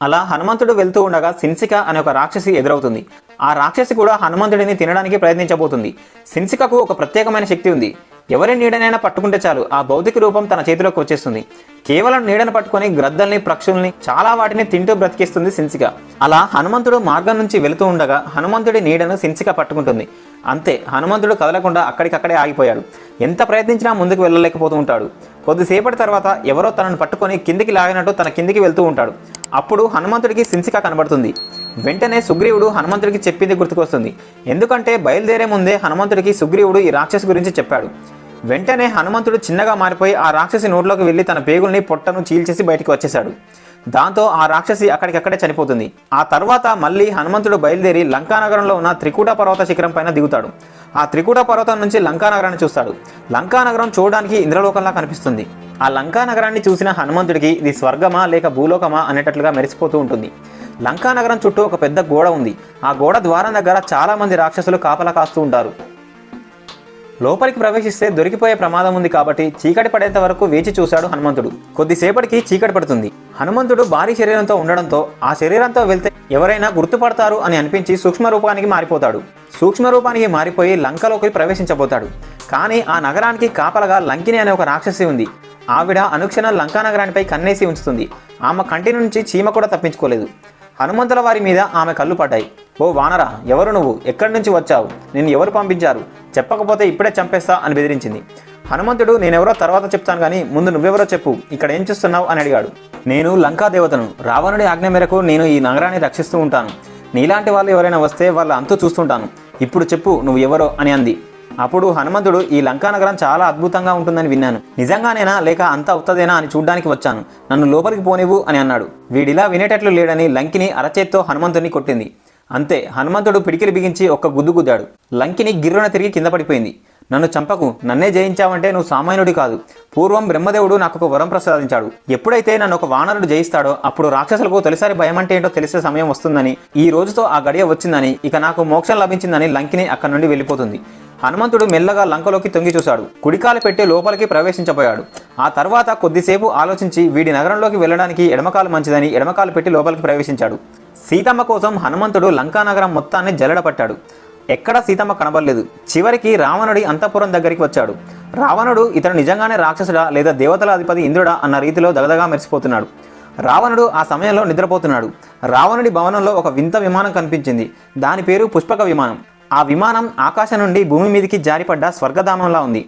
అలా హనుమంతుడు వెళ్తూ ఉండగా సిన్సిక అనే ఒక రాక్షసి ఎదురవుతుంది. ఆ రాక్షసి కూడా హనుమంతుడిని తినడానికి ప్రయత్నించబోతుంది. సిన్సికకు ఒక ప్రత్యేకమైన శక్తి ఉంది. ఎవరి నీడనైనా పట్టుకుంటే చాలు ఆ భౌతిక రూపం తన చేతిలోకి వచ్చేస్తుంది. కేవలం నీడను పట్టుకొని గ్రద్దల్ని, పక్షుల్ని, చాలా వాటిని తింటూ బ్రతికిస్తుంది సిన్సిక. అలా హనుమంతుడు మార్గం నుంచి వెళుతూ ఉండగా హనుమంతుడి నీడను సిన్సిక పట్టుకుంటుంది. అంతే, హనుమంతుడు కదలకుండా అక్కడికక్కడే ఆగిపోయాడు. ఎంత ప్రయత్నించినా ముందుకు వెళ్ళలేకపోతూ ఉంటాడు. కొద్దిసేపటి తర్వాత ఎవరో తనను పట్టుకొని కిందికి లాగినట్టు తన కిందికి వెళ్తూ ఉంటాడు. అప్పుడు హనుమంతుడికి సిన్సిక కనబడుతుంది. వెంటనే సుగ్రీవుడు హనుమంతుడికి చెప్పింది గుర్తుకొస్తుంది. ఎందుకంటే బయలుదేరే ముందే హనుమంతుడికి సుగ్రీవుడు ఈ రాక్షసి గురించి చెప్పాడు. వెంటనే హనుమంతుడు చిన్నగా మారిపోయి ఆ రాక్షసి నోట్లోకి వెళ్ళి తన పేగుల్ని, పొట్టను చీల్చేసి బయటికి వచ్చేశాడు. దాంతో ఆ రాక్షసి అక్కడికక్కడే చనిపోతుంది. ఆ తర్వాత మళ్ళీ హనుమంతుడు బయలుదేరి లంకానగరంలో ఉన్న త్రికూట పర్వత శిఖరం పైన దిగుతాడు. ఆ త్రికూట పర్వతం నుంచి లంకానగరాన్ని చూస్తాడు. లంకానగరం చూడడానికి ఇంద్రలోకంలా కనిపిస్తుంది. ఆ లంకానగరాన్ని చూసిన హనుమంతుడికి ఇది స్వర్గమా లేక భూలోకమా అనేటట్లుగా మెరిసిపోతూ ఉంటుంది. లంకానగరం చుట్టూ ఒక పెద్ద గోడ ఉంది. ఆ గోడ ద్వారం దగ్గర చాలా మంది రాక్షసులు కాపలా కాస్తూ ఉంటారు. లోపలికి ప్రవేశిస్తే దొరికిపోయే ప్రమాదం ఉంది కాబట్టి చీకటి పడేంత వరకు వేచి చూశాడు హనుమంతుడు. కొద్దిసేపటికి చీకటి పడుతుంది. హనుమంతుడు భారీ శరీరంతో ఉండడంతో ఆ శరీరంతో వెళ్తే ఎవరైనా గుర్తుపడతారు అని అనిపించి సూక్ష్మ రూపానికి మారిపోతాడు. సూక్ష్మ రూపానికి మారిపోయి లంకలోకి ప్రవేశించబోతాడు. కానీ ఆ నగరానికి కాపలగా లంకిని అనే ఒక రాక్షసి ఉంది. ఆవిడ అనుక్షణం లంకా నగరానిపై కన్నేసి ఉంచుతుంది. ఆమె కంటి నుంచి చీమ కూడా తప్పించుకోలేదు. హనుమంతుల వారి మీద ఆమె కళ్ళు పడ్డాయి. ఓ వానరా, ఎవరు నువ్వు? ఎక్కడి నుంచి వచ్చావు? నిన్ను ఎవరు పంపించారు? చెప్పకపోతే ఇప్పుడే చంపేస్తా అని బెదిరించింది. హనుమంతుడు నేనెవరో తర్వాత చెప్తాను కానీ ముందు నువ్వెవరో చెప్పు, ఇక్కడ ఏం చూస్తున్నావు అని అడిగాడు. నేను లంకా దేవతను. రావణుడి ఆజ్ఞ మేరకు నేను ఈ నగరాన్ని రక్షిస్తూ ఉంటాను. నీలాంటి వాళ్ళు ఎవరైనా వస్తే వాళ్ళ అంతు చూస్తుంటాను. ఇప్పుడు చెప్పు నువ్వు ఎవరో అని అంది. అప్పుడు హనుమంతుడు ఈ లంకానగరం చాలా అద్భుతంగా ఉంటుందని విన్నాను. నిజంగానేనా లేక అంత అవుతదేనా అని చూడ్డానికి వచ్చాను. నన్ను లోపలికి పోనివ్వు అని అన్నాడు. వీడిలా వినేటట్లు లేడని లంకిని అరచేత్తో హనుమంతుడిని కొట్టింది. అంతే, హనుమంతుడు పిడికిలి బిగించి ఒక్క గుద్దు గుద్దాడు. లంకిని గిర్రున తిరిగి కింద పడిపోయింది. నన్ను చంపకు, నన్నే జయించావంటే నువ్వు సామాన్యుడి కాదు. పూర్వం బ్రహ్మదేవుడు నాకు ఒక వరం ప్రసాదించాడు. ఎప్పుడైతే నన్ను ఒక వానరుడు జయిస్తాడో అప్పుడు రాక్షసులకు తొలిసారి భయం అంటే ఏంటో తెలిసే సమయం వస్తుందని, ఈ రోజుతో ఆ గడియ వచ్చిందని, ఇక నాకు మోక్షం లభించిందని లంకిని అక్కడి నుండి వెళ్ళిపోతుంది. హనుమంతుడు మెల్లగా లంకలోకి తొంగి చూశాడు. కుడికాలు పెట్టి లోపలికి ప్రవేశించబోయాడు. ఆ తర్వాత కొద్దిసేపు ఆలోచించి వీడి నగరంలోకి వెళ్ళడానికి ఎడమకాలు మంచిదని ఎడమకాలు పెట్టి లోపలికి ప్రవేశించాడు. సీతమ్మ కోసం హనుమంతుడు లంకానగరం మొత్తాన్ని జల్లెడపట్టాడు. ఎక్కడా సీతమ్మ కనబడలేదు. చివరికి రావణుడి అంతఃపురం దగ్గరికి వచ్చాడు. రావణుడు ఇతను నిజంగానే రాక్షసుడా లేదా దేవతల అధిపతి ఇంద్రుడా అన్న రీతిలో దగదగా మెరిసిపోతున్నాడు. రావణుడు ఆ సమయంలో నిద్రపోతున్నాడు. రావణుడి భవనంలో ఒక వింత విమానం కనిపించింది. దాని పేరు పుష్పక విమానం. ఆ విమానం ఆకాశం నుండి భూమి మీదికి జారిపడ్డ స్వర్గధామంలా ఉంది.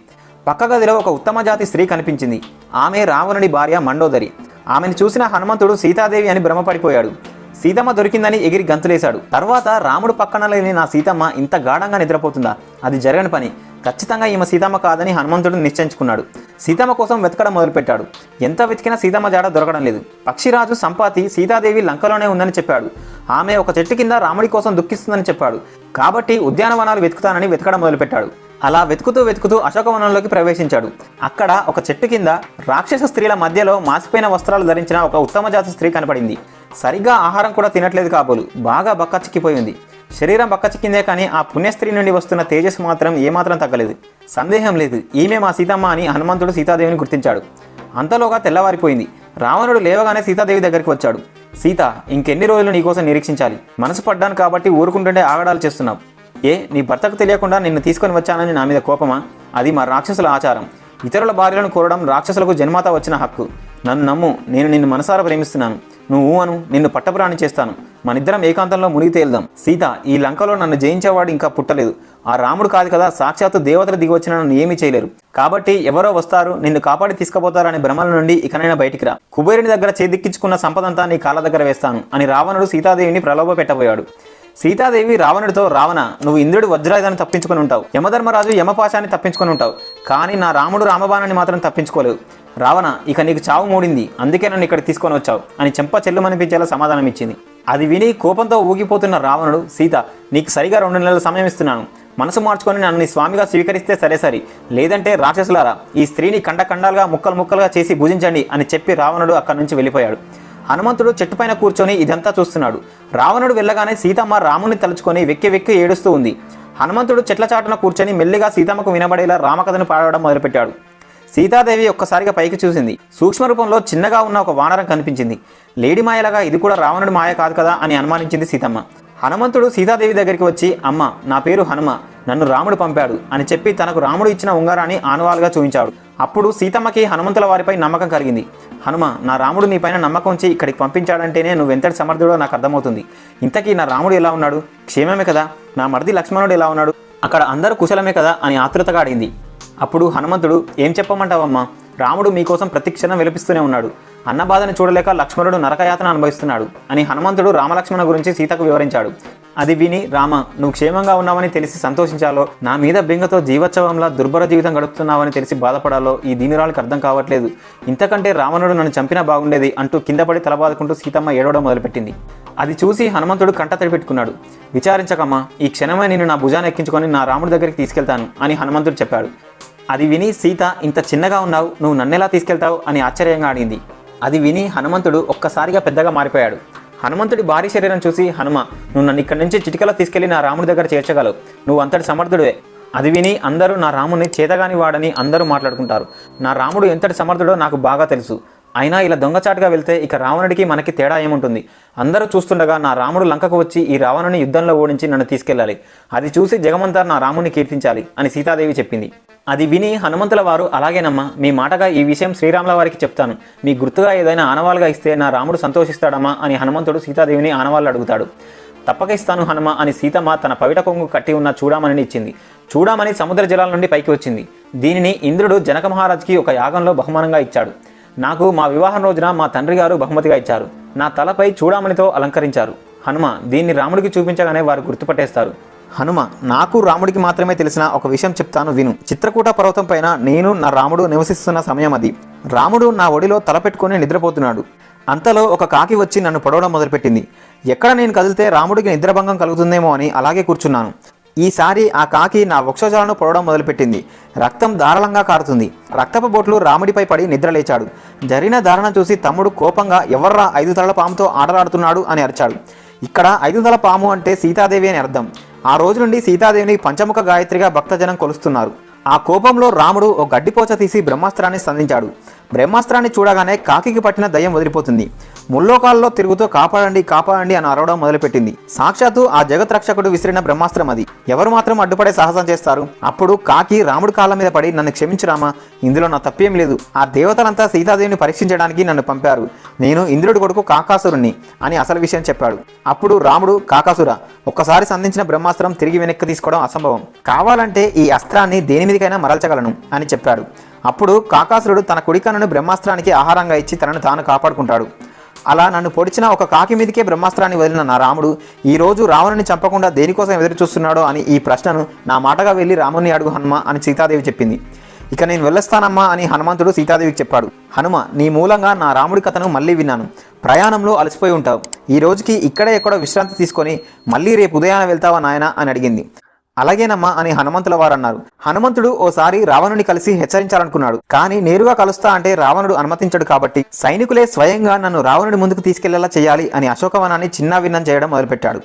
పక్క గదిలో ఒక ఉత్తమ జాతి స్త్రీ కనిపించింది. ఆమె రావణుడి భార్య మండోదరి. ఆమెను చూసిన హనుమంతుడు సీతాదేవి అని భ్రమపడిపోయాడు. సీతమ్మ దొరికిందని ఎగిరి గంతులేశాడు. తర్వాత రాముడు పక్కన లేని నా సీతమ్మ ఇంత గాఢంగా నిద్రపోతుందా? అది జరగని పని. ఖచ్చితంగా ఈమె సీతమ్మ కాదని హనుమంతుడు నిశ్చయించుకున్నాడు. సీతమ్మ కోసం వెతకడం మొదలుపెట్టాడు. ఎంత వెతికినా సీతమ్మ జాడ దొరకడం లేదు. పక్షిరాజు సంపాతి సీతాదేవి లంకలోనే ఉందని చెప్పాడు. ఆమె ఒక చెట్టు కింద రాముడి కోసం దుఃఖిస్తుందని చెప్పాడు. కాబట్టి ఉద్యానవనాలు వెతుకుతానని వెతకడం మొదలుపెట్టాడు. అలా వెతుకుతూ వెతుకుతూ అశోకవనంలోకి ప్రవేశించాడు. అక్కడ ఒక చెట్టు కింద రాక్షస స్త్రీల మధ్యలో మాసిపోయిన వస్త్రాలు ధరించిన ఒక ఉత్తమ జాతి స్త్రీ కనపడింది. సరిగ్గా ఆహారం కూడా తినట్లేదు కాబోలు. బాగా బక్కచిక్కిపోయింది. శరీరం బక్కచిక్కిందే కానీ ఆ పుణ్యస్త్రీ నుండి వస్తున్న తేజస్సు మాత్రం ఏమాత్రం తగ్గలేదు. సందేహం లేదు, ఈమె మా సీతమ్మ అని హనుమంతుడు సీతాదేవిని గుర్తించాడు. అంతలోగా తెల్లవారిపోయింది. రావణుడు లేవగానే సీతాదేవి దగ్గరికి వచ్చాడు. సీత, ఇంకెన్ని రోజులు నీకోసం నిరీక్షించాలి? మనసు పడ్డాను కాబట్టి ఊరుకుంటుంటే ఆగడాలు చేస్తున్నావు. నీ భర్తకు తెలియకుండా నిన్ను తీసుకొని వచ్చానని నా మీద కోపమా? అది మా రాక్షసుల ఆచారం. ఇతరుల భార్యలను కోరడం రాక్షసులకు జన్మత వచ్చిన హక్కు. నన్ను నమ్ము, నేను నిన్ను మనసారా ప్రేమిస్తున్నాను. నువ్వు అను, నిన్ను పట్టపురాణి చేస్తాను. మనిద్దరం ఏకాంతంలో మునిగి తేల్దాం. సీత, ఈ లంకలో నన్ను జయించేవాడు ఇంకా పుట్టలేదు. ఆ రాముడు కాదు కదా, సాక్షాత్తు దేవతలు దిగి వచ్చిన నన్ను ఏమీ చేయలేరు. కాబట్టి ఎవరో వస్తారు, నిన్ను కాపాడి తీసుకుపోతారనే భ్రమల నుండి ఇకనైనా బయటికి రా. కుబేరుని దగ్గర చేదిక్కించుకున్న సంపదంతా నీ కాళ్ళ దగ్గర వేస్తాను అని రావణుడు సీతాదేవిని ప్రలోభ పెట్టబోయాడు. సీతాదేవి రావణుడితో, రావణ, నువ్వు ఇంద్రుడి వజ్రాయుధాన్ని తప్పించుకొని ఉంటావు, యమధర్మరాజు యమపాశాన్ని తప్పించుకొని ఉంటావు, కానీ నా రాముడు రామబాణాన్ని మాత్రం తప్పించుకోలేవు. రావణ, ఇక నీకు చావు మూడింది, అందుకే నన్ను ఇక్కడ తీసుకొని వచ్చావు అని చెంప చెల్లుమనిపించేలా సమాధానం ఇచ్చింది. అది విని కోపంతో ఊగిపోతున్న రావణుడు, సీత, నీకు సరిగా 2 నెలల సమయం ఇస్తున్నాను. మనసు మార్చుకొని నన్ను నీ స్వామిగా స్వీకరిస్తే సరే, లేదంటే రాక్షసులారా ఈ స్త్రీని కండకండాలుగా ముక్కలు ముక్కలుగా చేసి భుజించండి అని చెప్పి రావణుడు అక్కడి నుంచి వెళ్ళిపోయాడు. హనుమంతుడు చెట్టుపైన కూర్చొని ఇదంతా చూస్తున్నాడు. రావణుడు వెళ్ళగానే సీతమ్మ రాముని తలుచుకొని వెక్కి వెక్కి ఏడుస్తూ ఉంది. హనుమంతుడు చెట్ల చాటున కూర్చొని మెల్లిగా సీతమ్మకు వినబడేలా రామకథను పాడడం మొదలుపెట్టాడు. సీతాదేవి ఒక్కసారిగా పైకి చూసింది. సూక్ష్మ రూపంలో చిన్నగా ఉన్న ఒక వానరం కనిపించింది. లేడి మాయలాగా ఇది కూడా రావణుడి మాయ కాదు కదా అని అనుమానించింది సీతమ్మ. హనుమంతుడు సీతాదేవి దగ్గరికి వచ్చి, అమ్మ, నా పేరు హనుమ, నన్ను రాముడు పంపాడు అని చెప్పి తనకు రాముడు ఇచ్చిన ఉంగరాన్ని ఆనవాలుగా చూపించాడు. అప్పుడు సీతమ్మకి హనుమంతుల వారిపై నమ్మకం కలిగింది. హనుమ, నా రాముడు నీపైన నమ్మకం ఉంచి ఇక్కడికి పంపించాడంటేనే నువ్వెంతటి సమర్థుడో నాకు అర్థమవుతుంది. ఇంతకీ నా రాముడు ఎలా ఉన్నాడు? క్షేమమే కదా? నా మరిది లక్ష్మణుడు ఎలా ఉన్నాడు? అక్కడ అందరూ కుశలమే కదా అని ఆతృతగా అడిగింది. అప్పుడు హనుమంతుడు, ఏం చెప్పమంటావమ్మా, రాముడు మీకోసం ప్రతిక్షణం విలపిస్తూనే ఉన్నాడు. అన్న బాధను చూడలేక లక్ష్మణుడు నరకయాతన అనుభవిస్తున్నాడు అని హనుమంతుడు రామలక్ష్మణ గురించి సీతకు వివరించాడు. అది విని, రామ, నువ్వు క్షేమంగా ఉన్నావని తెలిసి సంతోషించాలో, నా మీద బెంగతో జీవోత్సవంలా దుర్భర జీవితం గడుపుతున్నావని తెలిసి బాధపడాలో ఈ దీనిరాళ్ళకి అర్థం కావట్లేదు. ఇంతకంటే రావణుడు నన్ను చంపినా బాగుండేది అంటూ కిందపడి తలబాదుకుంటూ సీతమ్మ ఏడవడం మొదలుపెట్టింది. అది చూసి హనుమంతుడు కంట తడిపెట్టుకున్నాడు. విచారించకమ్మా, ఈ క్షణమే నేను నా భుజాన్ని ఎక్కించుకొని నా రాముడి దగ్గరికి తీసుకెళ్తాను అని హనుమంతుడు చెప్పాడు. అది విని సీత, ఇంత చిన్నగా ఉన్నావు, నువ్వు నన్నెలా తీసుకెళ్తావు అని ఆశ్చర్యంగా అడిగింది. అది విని హనుమంతుడు ఒక్కసారిగా పెద్దగా మారిపోయాడు. హనుమంతుడి భారీ శరీరం చూసి, హనుమ, నువ్వు నన్ను ఇక్కడి నుంచి చిటికలో తీసుకెళ్లి నా రాముడి దగ్గర చేర్చగలవు, నువ్వు అంతటి సమర్థుడే. అది విని అందరూ నా రాముని చేతగాని వాడని అందరూ మాట్లాడుకుంటారు. నా రాముడు ఎంతటి సమర్థుడో నాకు బాగా తెలుసు. అయినా ఇలా దొంగచాటుగా వెళ్తే ఇక రావణుడికి మనకి తేడా ఏముంటుంది? అందరూ చూస్తుండగా నా రాముడు లంకకు వచ్చి ఈ రావణుని యుద్ధంలో ఓడించి నన్ను తీసుకెళ్లాలి. అది చూసి జగమంతా నా రాముని కీర్తించాలి అని సీతాదేవి చెప్పింది. అది విని హనుమంతుల వారు, అలాగేనమ్మా, మీ మాటగా ఈ విషయం శ్రీరాముల వారికి చెప్తాను. మీ గుర్తుగా ఏదైనా ఆనవాలుగా ఇస్తే నా రాముడు సంతోషిస్తాడమ్మా అని హనుమంతుడు సీతాదేవిని ఆనవాళ్ళు అడుగుతాడు. తప్పక ఇస్తాను హనుమ అని సీతమ్మ తన పవిట కొంగు కట్టి ఉన్న చూడామణిని ఇచ్చింది. చూడామణి సముద్ర జలాల నుండి పైకి వచ్చింది. దీనిని ఇంద్రుడు జనక మహారాజుకి ఒక యాగంలో బహుమానంగా ఇచ్చాడు. నాకు మా వివాహం రోజున మా తండ్రి గారు బహుమతిగా ఇచ్చారు. నా తలపై చూడామణితో అలంకరించారు. హనుమ, దీన్ని రాముడికి చూపించగానే వారు గుర్తుపట్టేస్తారు. హనుమ, నాకు రాముడికి మాత్రమే తెలిసిన ఒక విషయం చెప్తాను, విను. చిత్రకూట పర్వతం పైన నేను నా రాముడు నివసిస్తున్న సమయం అది. రాముడు నా ఒడిలో తలపెట్టుకుని నిద్రపోతున్నాడు. అంతలో ఒక కాకి వచ్చి నన్ను పొడవడం మొదలుపెట్టింది. ఎక్కడ నేను కదిలితే రాముడికి నిద్రభంగం కలుగుతుందేమో అని అలాగే కూర్చున్నాను. ఈసారి ఆ కాకి నా వక్షోజాలను పొడవడం మొదలుపెట్టింది. రక్తం ధారాళంగా కారుతుంది. రక్తపు బొట్లు రాముడిపై పడి నిద్రలేచాడు. జరిగిన దారుణం చూసి తమ్ముడు కోపంగా, ఎవర్రా 5 తలల పాముతో ఆటలాడుతున్నాడు అని అరిచాడు. ఇక్కడ 5 తలల పాము అంటే సీతాదేవి అని అర్థం. ఆ రోజు నుండి సీతాదేవిని పంచముఖ గాయత్రిగా భక్తజనం కొలుస్తున్నారు. ఆ కోపంలో రాముడు ఓ గడ్డిపోచ తీసి బ్రహ్మాస్త్రాన్ని సంధించాడు. బ్రహ్మాస్త్రాన్ని చూడగానే కాకికి పట్టిన దయ్యం వదిలిపోతుంది. ముల్లోకాల్లో తిరుగుతూ కాపాడండి కాపాడండి అని అరవడం మొదలుపెట్టింది. సాక్షాత్తు ఆ జగత్ రక్షకుడు విసిరిన బ్రహ్మాస్త్రం అది. ఎవరు మాత్రం అడ్డుపడే సాహసం చేస్తారు? అప్పుడు కాకి రాముడి కాళ్ళ మీద పడి, నన్ను క్షమించురామా, ఇందులో నా తప్పేం లేదు. ఆ దేవతలంతా సీతాదేవిని పరీక్షించడానికి నన్ను పంపారు. నేను ఇంద్రుడి కొడుకు కాకాసురుణ్ణి అని అసలు విషయం చెప్పాడు. అప్పుడు రాముడు, కాకాసుర, ఒక్కసారి సంధించిన బ్రహ్మాస్త్రం తిరిగి వెనక్కి తీసుకోవడం అసంభవం. కావాలంటే ఈ అస్త్రాన్ని దేని మీదకైనా మరల్చగలను అని చెప్పాడు. అప్పుడు కాకాసురుడు తన కుడికన్నును బ్రహ్మాస్త్రానికి ఆహారంగా ఇచ్చి తనను తాను కాపాడుకుంటాడు. అలా నన్ను పొడిచిన ఒక కాకి మీదకే బ్రహ్మాస్త్రాన్ని వదిలిన నా రాముడు ఈరోజు రావణుని చంపకుండా దేనికోసం ఎదురు చూస్తున్నాడో అని ఈ ప్రశ్నను నా మాటగా వెళ్ళి రాముని అడుగు హనుమ అని సీతాదేవి చెప్పింది. ఇక నేను వెళ్ళొస్తానమ్మా అని హనుమంతుడు సీతాదేవికి చెప్పాడు. హనుమ, నీ మూలంగా నా రాముడి కథను మళ్ళీ విన్నాను. ప్రయాణంలో అలసిపోయి ఉంటావు. ఈ రోజుకి ఇక్కడే ఎక్కడో విశ్రాంతి తీసుకొని మళ్ళీ రేపు ఉదయాన వెళ్తావా నాయన అని అడిగింది. అలాగేనమ్మా అని హనుమంతుల వారు అన్నారు. హనుమంతుడు ఓసారి రావణుని కలిసి హెచ్చరించాలనుకున్నాడు. కానీ నేరుగా కలుస్తా అంటే రావణుడు అనుమతించడు. కాబట్టి సైనికులే స్వయంగా నన్ను రావణుడి ముందుకు తీసుకెళ్లేలా చేయాలి అని అశోకవనాన్ని చిన్నాభిన్నం చేయడం మొదలుపెట్టాడు.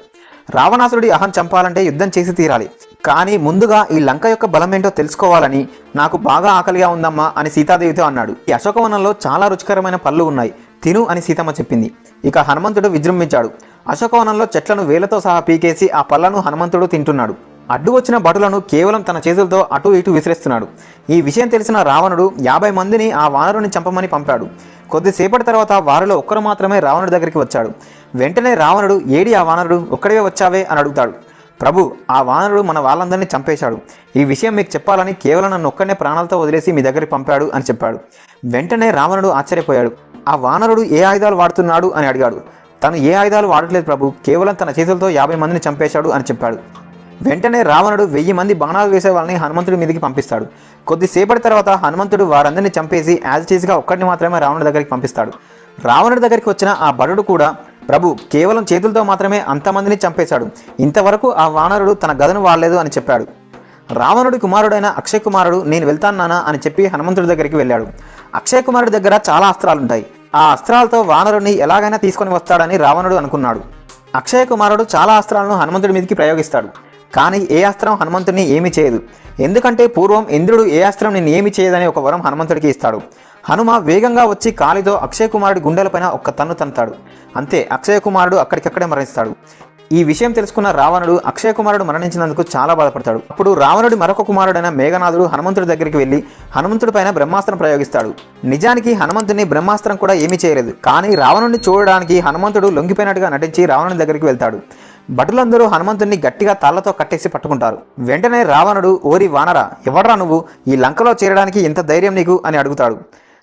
రావణాసురుడి అహం చంపాలంటే యుద్ధం చేసి తీరాలి. కానీ ముందుగా ఈ లంక యొక్క బలమేంటో తెలుసుకోవాలని నాకు బాగా ఆకలిగా ఉందమ్మా అని సీతాదేవితో అన్నాడు. ఈ అశోకవనంలో చాలా రుచికరమైన పళ్ళు ఉన్నాయి, తిను అని సీతమ్మ చెప్పింది. ఇక హనుమంతుడు విజృంభించాడు. అశోకవనంలో చెట్లను వేలతో సహా పీకేసి ఆ పళ్ళను హనుమంతుడు తింటున్నాడు. అడ్డు వచ్చిన భటులను కేవలం తన చేతులతో అటు ఇటు విసిరేస్తున్నాడు. ఈ విషయం తెలిసిన రావణుడు 50 మందిని ఆ వానరుని చంపమని పంపాడు. కొద్దిసేపటి తర్వాత వారిలో ఒక్కరు మాత్రమే రావణుడి దగ్గరికి వచ్చాడు. వెంటనే రావణుడు, ఏడి ఆ వానరుడు, ఒక్కడివే వచ్చావే అని అడుగుతాడు. ప్రభు, ఆ వానరుడు మన వాళ్ళందరినీ చంపేశాడు. ఈ విషయం మీకు చెప్పాలని కేవలం నన్ను ఒక్కనే ప్రాణాలతో వదిలేసి మీ దగ్గరికి పంపాడు అని చెప్పాడు. వెంటనే రావణుడు ఆశ్చర్యపోయాడు. ఆ వానరుడు ఏ ఆయుధాలు వాడుతున్నాడు అని అడిగాడు. తను ఏ ఆయుధాలు వాడట్లేదు ప్రభు, కేవలం తన చేతులతో 50 మందిని చంపేశాడు అని చెప్పాడు. వెంటనే రావణుడు 1000 మంది బాణాలు వేసే వాళ్ళని హనుమంతుడి మీదకి పంపిస్తాడు. కొద్దిసేపటి తర్వాత హనుమంతుడు వారందరినీ చంపేసి యాజ్ చీజ్గా ఒక్కడిని మాత్రమే రావణుడి దగ్గరికి పంపిస్తాడు. రావణుడి దగ్గరికి వచ్చిన ఆ భటుడు కూడా, ప్రభు, కేవలం చేతులతో మాత్రమే అంతమందిని చంపేశాడు. ఇంతవరకు ఆ వానరుడు తన గదను వాడలేదు అని చెప్పాడు. రావణుడి కుమారుడైన అక్షయ్ కుమారుడు, నేను వెళ్తాను నానా అని చెప్పి హనుమంతుడి దగ్గరికి వెళ్ళాడు. అక్షయ్ కుమారుడి దగ్గర చాలా అస్త్రాలుంటాయి. ఆ అస్త్రాలతో వానరుడిని ఎలాగైనా తీసుకొని వస్తాడని రావణుడు అనుకున్నాడు. అక్షయ్ కుమారుడు చాలా అస్త్రాలను హనుమంతుడి మీదకి ప్రయోగిస్తాడు. కానీ ఏ అస్త్రం హనుమంతుడిని ఏమీ చేయదు. ఎందుకంటే పూర్వం ఇంద్రుడు ఏ అస్త్రం నిన్ను ఏమీ చేయదని ఒక వరం హనుమంతుడికి ఇస్తాడు. హనుమ వేగంగా వచ్చి కాలితో అక్షయ కుమారుడి గుండెలపైన ఒక్క తన్ను తంతాడు. అంతే, అక్షయ కుమారుడు అక్కడికక్కడే మరణిస్తాడు. ఈ విషయం తెలుసుకున్న రావణుడు అక్షయ కుమారుడు మరణించినందుకు చాలా బాధపడతాడు. అప్పుడు రావణుడి మరొక కుమారుడైన మేఘనాథుడు హనుమంతుడి దగ్గరికి వెళ్లి హనుమంతుడి పైన బ్రహ్మాస్త్రం ప్రయోగిస్తాడు. నిజానికి హనుమంతుడిని బ్రహ్మాస్త్రం కూడా ఏమీ చేయలేదు. కానీ రావణుడిని చూడడానికి హనుమంతుడు లొంగిపోయినట్టుగా నటించి రావణుడి దగ్గరికి వెళ్తాడు. భటులందరూ హనుమంతుడిని గట్టిగా తాళ్లతో కట్టేసి పట్టుకుంటారు. వెంటనే రావణుడు, ఓరి వానరా, ఎవడ్రా నువ్వు, ఈ లంకలో చేరడానికి ఎంత ధైర్యం నీకు అని అడుగుతాడు.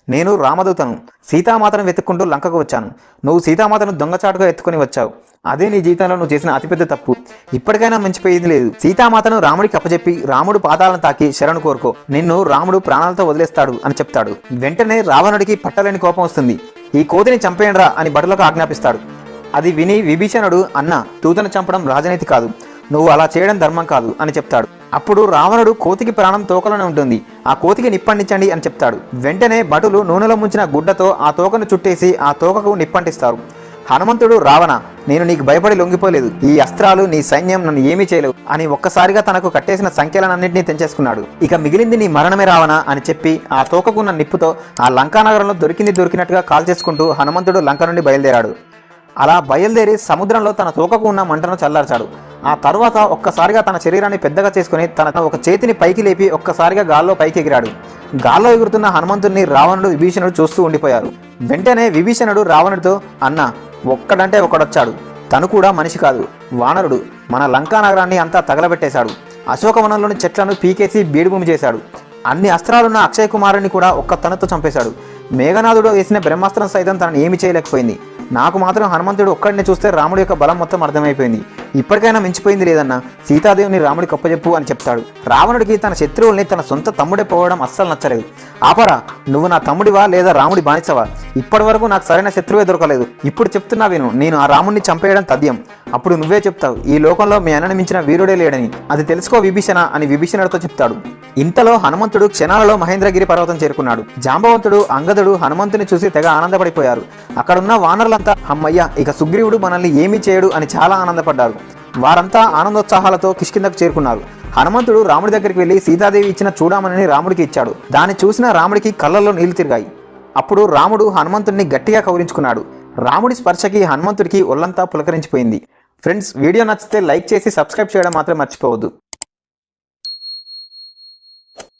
నేను రామదూతను, సీతామాతను వెతుక్కుంటూ లంకకు వచ్చాను. నువ్వు సీతామాతను దొంగచాటుగా ఎత్తుకుని వచ్చావు. అదే నీ జీవితంలో నువ్వు చేసిన అతిపెద్ద తప్పు. ఇప్పటికైనా మించిపోయేది లేదు. సీతామాతను రాముడికి అప్పచెప్పి రాముడు పాదాలను తాకి శరణు కోరుకో, నిన్ను రాముడు ప్రాణాలతో వదిలేస్తాడు అని చెప్తాడు. వెంటనే రావణుడికి పట్టలేని కోపం వస్తుంది. ఈ కోతిని చంపేయండ్రా అని భటులకు ఆజ్ఞాపిస్తాడు. అది విని విభీషణుడు, అన్న, దూతను చంపడం రాజనీతి కాదు, నువ్వు అలా చేయడం ధర్మం కాదు అని చెప్తాడు. అప్పుడు రావణుడు, కోతికి ప్రాణం తోకలోనే ఉంటుంది, ఆ కోతికి నిప్పండించండి అని చెప్తాడు. వెంటనే భటులు నూనెలో ముంచిన గుడ్డతో ఆ తోకను చుట్టేసి ఆ తోకకు నిప్పంటిస్తారు. హనుమంతుడు, రావణ, నేను నీకు భయపడి లొంగిపోలేదు. ఈ అస్త్రాలు, నీ సైన్యం నన్ను ఏమీ చేయలేవు అని ఒక్కసారిగా తనకు కట్టేసిన సంఖ్యలన్నింటినీ తెంచేసుకున్నాడు. ఇక మిగిలింది నీ మరణమే రావణ అని చెప్పి ఆ తోకకున్న నిప్పుతో ఆ లంకానగరంలో దొరికినట్టుగా కాల్చేసుకుంటూ హనుమంతుడు లంక నుండి బయలుదేరాడు. అలా బయలుదేరి సముద్రంలో తన తోకకు ఉన్న మంటను చల్లార్చాడు. ఆ తర్వాత ఒక్కసారిగా తన శరీరాన్ని పెద్దగా చేసుకుని తన ఒక చేతిని పైకి లేపి ఒక్కసారిగా గాల్లో పైకి ఎగిరాడు. గాల్లో ఎగురుతున్న హనుమంతుడిని రావణుడు, విభీషణుడు చూస్తూ ఉండిపోయారు. వెంటనే విభీషణుడు రావణుడితో, అన్న, ఒక్కడంటే ఒకడొచ్చాడు, తను కూడా మనిషి కాదు, వానరుడు. మన లంకా నగరాన్ని అంతా తగలబెట్టేశాడు. అశోకవనంలోని చెట్లను పీకేసి బీడుభూమి చేశాడు. అన్ని అస్త్రాలున్న అక్షయ కుమారుని కూడా ఒక్క తనతో చంపేశాడు. మేఘనాథుడు వేసిన బ్రహ్మాస్త్రం సైతం తనను ఏమీ చేయలేకపోయింది. నాకు మాత్రం హనుమంతుడు ఒక్కడిని చూస్తే రాముడి యొక్క బలం మొత్తం అర్థమైపోయింది. ఇప్పటికైనా మించిపోయింది లేదన్నా, సీతాదేవిని రాముడికి అప్పచెప్పు అని చెప్తాడు. రావణుడికి తన శత్రువుల్ని తన సొంత తమ్ముడే పోవడం అస్సలు నచ్చలేదు. ఆపరా, నువ్వు నా తమ్ముడివా లేదా రాముడి బానిసవా? ఇప్పటి వరకు నాకు సరైన శత్రువే దొరకలేదు. ఇప్పుడు చెప్తున్నా విను, నేను ఆ రాముడిని చంపేయడం తథ్యం. అప్పుడు నువ్వే చెప్తావు, ఈ లోకంలో మీ అన్నని మించిన వీరుడే లేడని. అది తెలుసుకో విభీషణ అని విభీషణుడితో చెప్తాడు. ఇంతలో హనుమంతుడు క్షణాలలో మహేంద్రగిరి పర్వతం చేరుకున్నాడు. జాంబవంతుడు, అంగదుడు హనుమంతుని చూసి తెగ ఆనందపడిపోయారు. అక్కడున్న వానరులంతా, అమ్మయ్య, ఇక సుగ్రీవుడు మనల్ని ఏమీ చేయడు అని చాలా ఆనందపడ్డారు. వారంతా ఆనందోత్సాహాలతో కిష్కిందకు చేరుకున్నారు. హనుమంతుడు రాముడి దగ్గరికి వెళ్లి సీతాదేవి ఇచ్చిన చూడామణిని రాముడికి ఇచ్చాడు. దాన్ని చూసిన రాముడికి కళ్ళల్లో నీళ్లు తిరిగాయి. అప్పుడు రాముడు హనుమంతుడిని గట్టిగా కౌరించుకున్నాడు. రాముడి స్పర్శకి హనుమంతుడికి ఒళ్ళంతా పులకరించిపోయింది. ఫ్రెండ్స్, వీడియో నచ్చితే లైక్ చేసి సబ్స్క్రైబ్ చేయడం మాత్రం మర్చిపోవద్దు.